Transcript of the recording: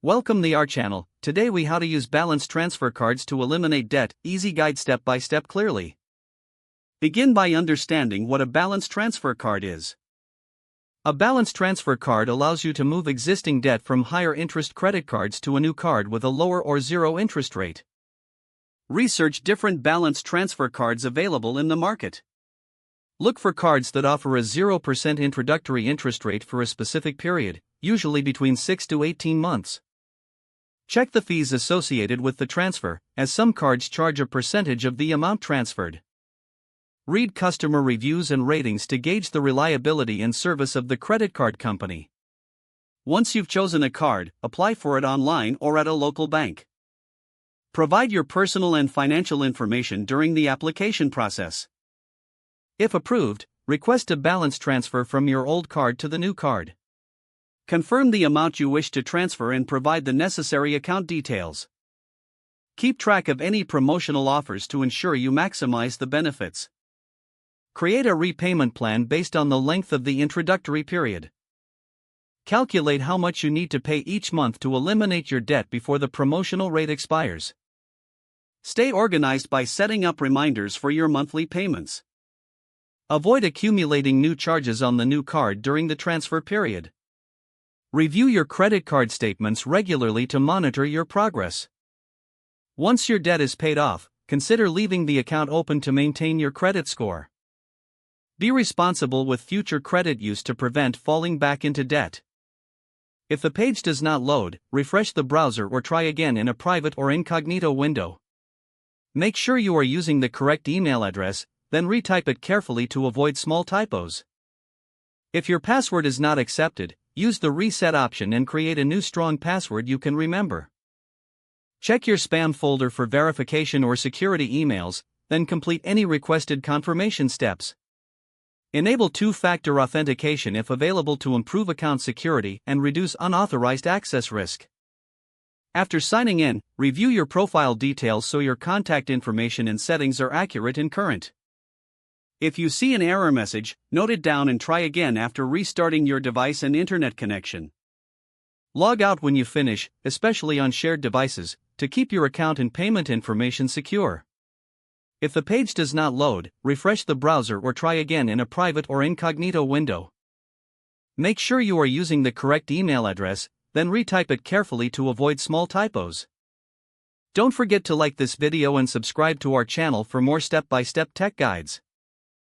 Welcome to our channel. Today we how to use balance transfer cards to eliminate debt. Easy guide step by step clearly. Begin by understanding what a balance transfer card is. A balance transfer card allows you to move existing debt from higher interest credit cards to a new card with a lower or zero interest rate. Research different balance transfer cards available in the market. Look for cards that offer a 0% introductory interest rate for a specific period, usually between 6 to 18 months. Check the fees associated with the transfer, as some cards charge a percentage of the amount transferred. Read customer reviews and ratings to gauge the reliability and service of the credit card company. Once you've chosen a card, apply for it online or at a local bank. Provide your personal and financial information during the application process. If approved, request a balance transfer from your old card to the new card. Confirm the amount you wish to transfer and provide the necessary account details. Keep track of any promotional offers to ensure you maximize the benefits. Create a repayment plan based on the length of the introductory period. Calculate how much you need to pay each month to eliminate your debt before the promotional rate expires. Stay organized by setting up reminders for your monthly payments. Avoid accumulating new charges on the new card during the transfer period. Review your credit card statements regularly to monitor your progress. Once your debt is paid off, consider leaving the account open to maintain your credit score. Be responsible with future credit use to prevent falling back into debt. If the page does not load, refresh the browser or try again in a private or incognito window. Make sure you are using the correct email address, then retype it carefully to avoid small typos. If your password is not accepted, use the reset option and create a new strong password you can remember. Check your spam folder for verification or security emails, then complete any requested confirmation steps. Enable two-factor authentication if available to improve account security and reduce unauthorized access risk. After signing in, review your profile details so your contact information and settings are accurate and current. If you see an error message, note it down and try again after restarting your device and internet connection. Log out when you finish, especially on shared devices, to keep your account and payment information secure. If the page does not load, refresh the browser or try again in a private or incognito window. Make sure you are using the correct email address, then retype it carefully to avoid small typos. Don't forget to like this video and subscribe to our channel for more step-by-step tech guides.